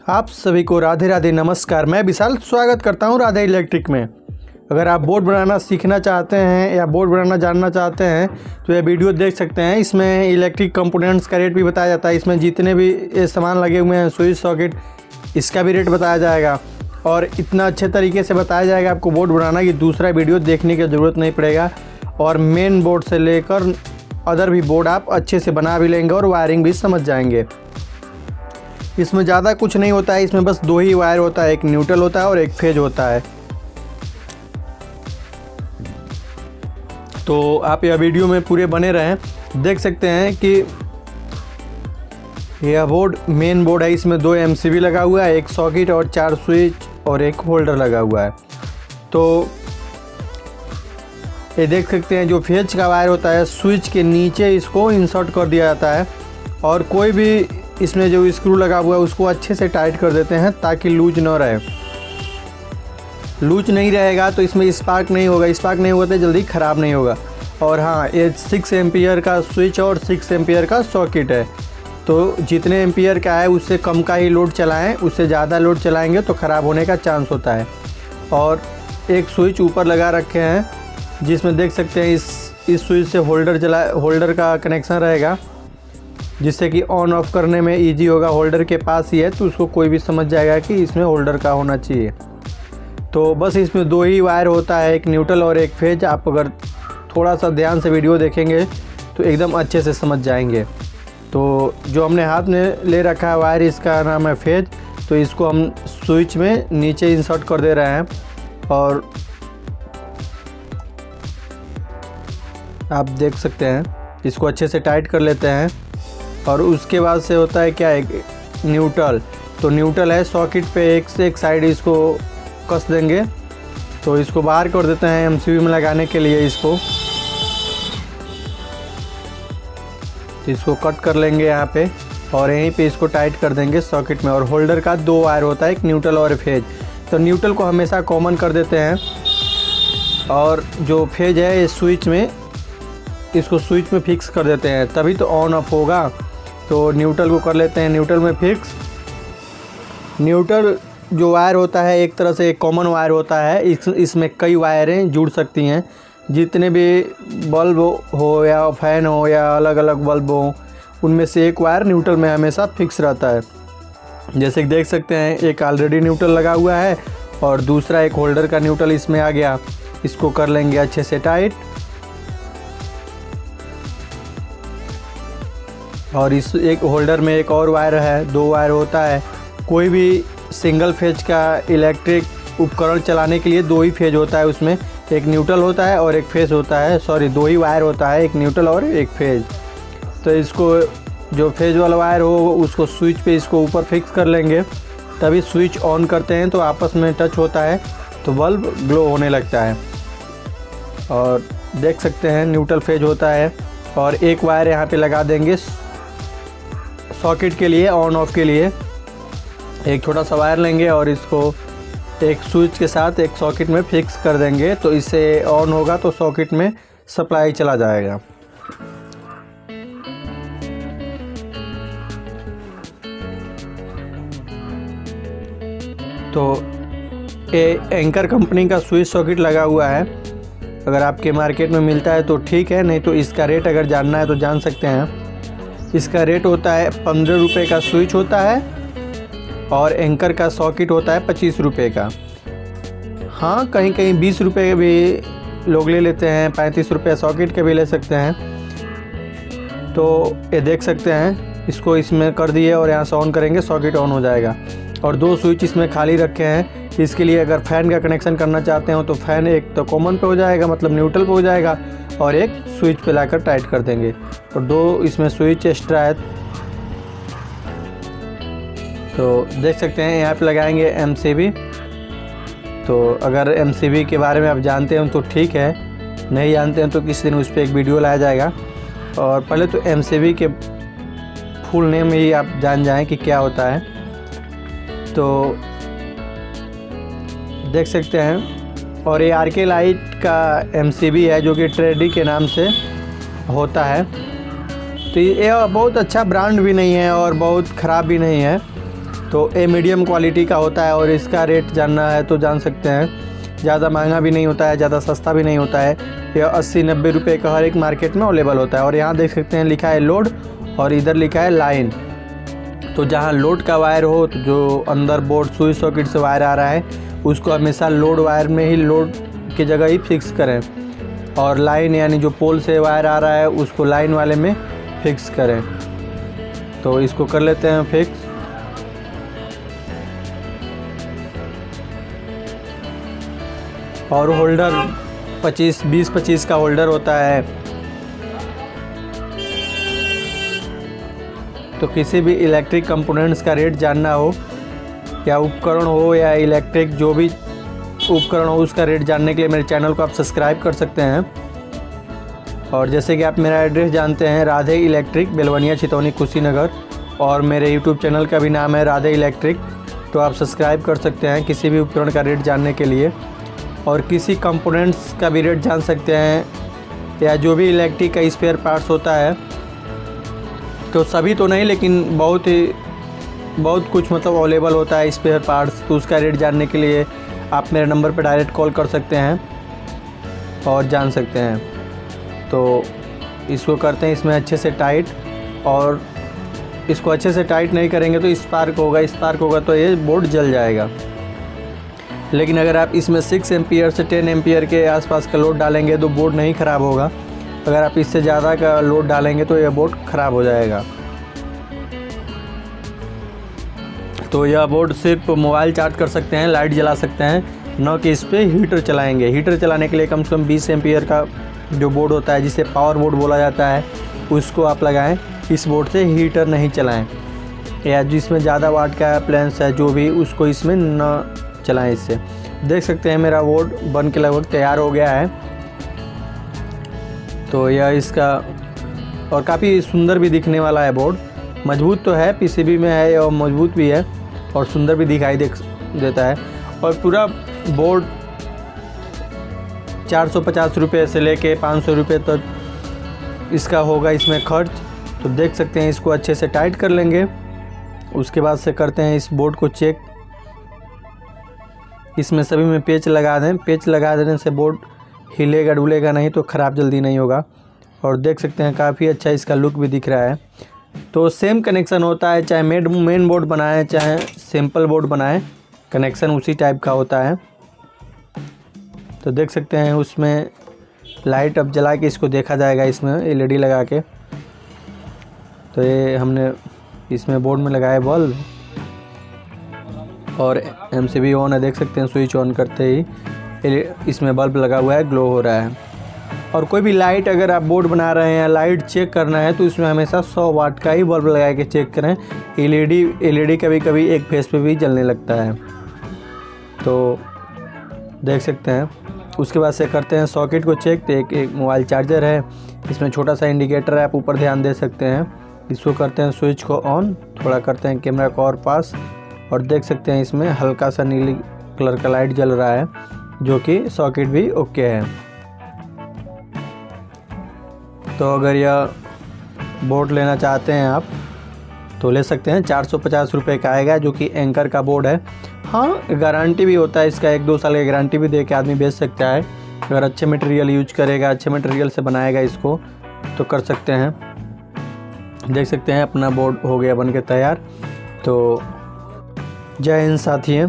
आप सभी को राधे राधे नमस्कार। मैं विशाल स्वागत करता हूं राधे इलेक्ट्रिक में। अगर आप बोर्ड बनाना सीखना चाहते हैं या बोर्ड बनाना जानना चाहते हैं तो ये वीडियो देख सकते हैं। इसमें इलेक्ट्रिक कंपोनेंट्स का रेट भी बताया जाता है। इसमें जितने भी ये सामान लगे हुए हैं, स्विच सॉकेट, इसका भी रेट बताया जाएगा और इतना अच्छे तरीके से बताया जाएगा आपको बोर्ड बनाना कि दूसरा वीडियो देखने की ज़रूरत नहीं पड़ेगा। और मेन बोर्ड से लेकर अदर भी बोर्ड आप अच्छे से बना भी लेंगे और वायरिंग भी समझ जाएंगे। इसमें ज़्यादा कुछ नहीं होता है, इसमें बस दो ही वायर होता है, एक न्यूट्रल होता है और एक फेज होता है। तो आप यह वीडियो में पूरे बने रहें। देख सकते हैं कि यह बोर्ड मेन बोर्ड है। इसमें दो एमसीबी लगा हुआ है, एक सॉकेट और 4 स्विच और एक होल्डर लगा हुआ है। तो ये देख सकते हैं जो फेज का वायर होता है, स्विच के नीचे इसको इंसर्ट कर दिया जाता है और कोई भी इसमें जो स्क्रू लगा हुआ है उसको अच्छे से टाइट कर देते हैं ताकि लूज ना रहे। लूज नहीं रहेगा तो इसमें स्पार्क नहीं होगा, स्पार्क नहीं होगा तो जल्दी ख़राब नहीं होगा। और हाँ, ये 6 एम्पियर का स्विच और 6 एम्पियर का सॉकेट है। तो जितने एम्पियर का है उससे कम का ही लोड चलाएं, उससे ज़्यादा लोड चलाएंगे तो ख़राब होने का चांस होता है। और एक स्विच ऊपर लगा रखे हैं जिसमें देख सकते हैं इस स्विच से होल्डर का कनेक्शन रहेगा, जिससे कि ऑन ऑफ करने में इजी होगा। होल्डर के पास ही है तो उसको कोई भी समझ जाएगा कि इसमें होल्डर का होना चाहिए। तो बस इसमें दो ही वायर होता है, एक न्यूट्रल और एक फेज। आप अगर थोड़ा सा ध्यान से वीडियो देखेंगे तो एकदम अच्छे से समझ जाएंगे। तो जो हमने हाथ में ले रखा है वायर, इसका नाम है फेज। तो इसको हम स्विच में नीचे इंसर्ट कर दे रहे हैं और आप देख सकते हैं इसको अच्छे से टाइट कर लेते हैं। और उसके बाद से होता है क्या है, न्यूट्रल। तो न्यूट्रल है, सॉकेट पे एक से एक साइड इसको कस देंगे। तो इसको बाहर कर देते हैं एमसीबी में लगाने के लिए। इसको कट कर लेंगे यहाँ पे और यहीं पे इसको टाइट कर देंगे सॉकेट में। और होल्डर का 2 वायर होता है, एक न्यूट्रल और फेज। तो न्यूट्रल को हमेशा कॉमन कर देते हैं और जो फेज है ये स्विच में, इसको स्विच में फिक्स कर देते हैं, तभी तो ऑन ऑफ होगा। तो न्यूट्रल को कर लेते हैं न्यूट्रल में फिक्स। न्यूट्रल जो वायर होता है एक तरह से एक कॉमन वायर होता है। इसमें कई वायरें जुड़ सकती हैं। जितने भी बल्ब हो या फैन हो या अलग अलग बल्ब हो, उनमें से एक वायर न्यूट्रल में हमेशा फिक्स रहता है। जैसे कि देख सकते हैं एक ऑलरेडी न्यूट्रल लगा हुआ है और दूसरा एक होल्डर का न्यूट्रल इसमें आ गया। इसको कर लेंगे अच्छे से टाइट। और इस एक होल्डर में एक और वायर है, 2 वायर होता है। कोई भी सिंगल फेज का इलेक्ट्रिक उपकरण चलाने के लिए 2 ही फेज होता है, उसमें एक न्यूट्रल होता है और एक फेज होता है। 2 ही वायर होता है, एक न्यूट्रल और एक फेज। तो इसको जो फेज वाला वायर हो उसको स्विच पे इसको ऊपर फिक्स कर लेंगे, तभी स्विच ऑन करते हैं तो आपस में टच होता है तो बल्ब ग्लो होने लगता है। और देख सकते हैं न्यूट्रल फेज होता है। और एक वायर यहाँ पे लगा देंगे सॉकेट के लिए, ऑन ऑफ के लिए। एक छोटा सा वायर लेंगे और इसको एक स्विच के साथ एक सॉकेट में फिक्स कर देंगे। तो इससे ऑन होगा तो सॉकेट में सप्लाई चला जाएगा। तो ये एंकर कंपनी का स्विच सॉकेट लगा हुआ है। अगर आपके मार्केट में मिलता है तो ठीक है, नहीं तो इसका रेट अगर जानना है तो जान सकते हैं। इसका रेट होता है 15 रुपये का स्विच होता है और एंकर का सॉकेट होता है 25 रुपये का। हाँ, कहीं कहीं 20 रुपये भी लोग ले लेते हैं, 35 रुपये सॉकेट के भी ले सकते हैं। तो ये देख सकते हैं इसको इसमें कर दिए और यहाँ से ऑन करेंगे, सॉकेट ऑन हो जाएगा। और 2 स्विच इसमें खाली रखे हैं। इसके लिए अगर फ़ैन का कनेक्शन करना चाहते हो तो फ़ैन एक तो कॉमन पे हो जाएगा, मतलब न्यूट्रल पे हो जाएगा, और एक स्विच पे लाकर टाइट कर देंगे। और 2 इसमें स्विच एक्स्ट्रा है। तो देख सकते हैं यहाँ पे लगाएंगे एमसीबी। तो अगर एमसीबी के बारे में आप जानते हैं तो ठीक है, नहीं जानते हैं तो किसी दिन उस पर एक वीडियो लाया जाएगा। और पहले तो एमसीबी के फुल नेम ही आप जान जाएं कि क्या होता है। तो देख सकते हैं। और ये आरके लाइट का एमसीबी है जो कि ट्रेडी के नाम से होता है। तो ये बहुत अच्छा ब्रांड भी नहीं है और बहुत ख़राब भी नहीं है। तो ये मीडियम क्वालिटी का होता है और इसका रेट जानना है तो जान सकते हैं। ज़्यादा महंगा भी नहीं होता है, ज़्यादा सस्ता भी नहीं होता है। यह 80-90 रुपये का हर एक मार्केट में अवेलेबल होता है। और यहाँ देख सकते हैं लिखा है लोड और इधर लिखा है लाइन। तो जहाँ लोड का वायर हो, तो जो अंदर बोर्ड स्विच सॉकेट से वायर आ रहा है उसको हमेशा लोड वायर में ही, लोड की जगह ही फिक्स करें। और लाइन यानी जो पोल से वायर आ रहा है उसको लाइन वाले में फिक्स करें। तो इसको कर लेते हैं फिक्स। और होल्डर 20-25 का होल्डर होता है। तो किसी भी इलेक्ट्रिक कंपोनेंट्स का रेट जानना हो या उपकरण हो या इलेक्ट्रिक जो भी उपकरण हो उसका रेट जानने के लिए मेरे चैनल को आप सब्सक्राइब कर सकते हैं। और जैसे कि आप मेरा एड्रेस जानते हैं, राधे इलेक्ट्रिक, बेलवनिया, छितौनी, कुशीनगर। और मेरे यूट्यूब चैनल का भी नाम है राधे इलेक्ट्रिक। तो आप सब्सक्राइब कर सकते हैं किसी भी उपकरण का रेट जानने के लिए। और किसी कंपोनेंट्स का भी रेट जान सकते हैं या जो भी इलेक्ट्रिक का स्पेयर पार्ट्स होता है, तो सभी तो नहीं लेकिन बहुत कुछ मतलब अवेलेबल होता है स्पेयर पार्ट्स। तो उसका रेट जानने के लिए आप मेरे नंबर पर डायरेक्ट कॉल कर सकते हैं और जान सकते हैं। तो इसको करते हैं इसमें अच्छे से टाइट। और इसको अच्छे से टाइट नहीं करेंगे तो स्पार्क होगा तो ये बोर्ड जल जाएगा। लेकिन अगर आप इसमें 6 एम्पियर से 10 एम्पियर के आसपास का लोड डालेंगे तो बोर्ड नहीं ख़राब होगा। अगर आप इससे ज़्यादा का लोड डालेंगे तो यह बोर्ड ख़राब हो जाएगा। तो यह बोर्ड सिर्फ मोबाइल चार्ज कर सकते हैं, लाइट जला सकते हैं, न कि इस पर हीटर चलाएंगे। हीटर चलाने के लिए कम से कम 20 एम्पियर का जो बोर्ड होता है, जिसे पावर बोर्ड बोला जाता है, उसको आप लगाएं। इस बोर्ड से हीटर नहीं चलाएं। या जिसमें ज़्यादा वाट का अप्लायंस है जो भी, उसको इसमें न चलाएं। इससे देख सकते हैं मेरा बोर्ड बन के लगभग तैयार हो गया है। तो यह इसका, और काफ़ी सुंदर भी दिखने वाला है बोर्ड। मजबूत तो है, पीसीबी में है और मजबूत भी है और सुंदर भी दिखाई देता है। और पूरा बोर्ड 450 रुपये से लेके 500 रुपये तक इसका होगा इसमें खर्च। तो देख सकते हैं, इसको अच्छे से टाइट कर लेंगे। उसके बाद से करते हैं इस बोर्ड को चेक। इसमें सभी में पेच लगा दें। पेच लगा देने से बोर्ड हिलेगा डुलेगा नहीं, तो ख़राब जल्दी नहीं होगा। और देख सकते हैं काफ़ी अच्छा इसका लुक भी दिख रहा है। तो सेम कनेक्शन होता है, चाहे मेन बोर्ड बनाएं चाहे सिंपल बोर्ड बनाएं, कनेक्शन उसी टाइप का होता है। तो देख सकते हैं उसमें लाइट अब जला के इसको देखा जाएगा, इसमें एलईडी लगा के। तो ये हमने इसमें बोर्ड में लगाया बल्ब और एमसीबी ऑन है। देख सकते हैं स्विच ऑन करते ही इसमें बल्ब लगा हुआ है, ग्लो हो रहा है। और कोई भी लाइट अगर आप बोर्ड बना रहे हैं, लाइट चेक करना है, तो इसमें हमेशा 100 वाट का ही बल्ब लगा के चेक करें। एलईडी कभी कभी एक फेस पे भी जलने लगता है। तो देख सकते हैं। उसके बाद से करते हैं सॉकेट को चेक। तो एक मोबाइल चार्जर है, इसमें छोटा सा इंडिकेटर है, आप ऊपर ध्यान दे सकते हैं। इसको करते हैं स्विच को ऑन, थोड़ा करते हैं कैमरा को और पास, और देख सकते हैं इसमें हल्का सा नीली कलर का लाइट जल रहा है, जो कि सॉकेट भी ओके है। तो अगर यह बोर्ड लेना चाहते हैं आप तो ले सकते हैं। 450 रुपये का आएगा, जो कि एंकर का बोर्ड है। हाँ, गारंटी भी होता है इसका, 1-2 साल की गारंटी भी दे के आदमी बेच सकता है। अगर अच्छे मटेरियल यूज करेगा, अच्छे मटेरियल से बनाएगा इसको, तो कर सकते हैं। देख सकते हैं अपना बोर्ड हो गया बन के तैयार। तो जय हिंद साथियों।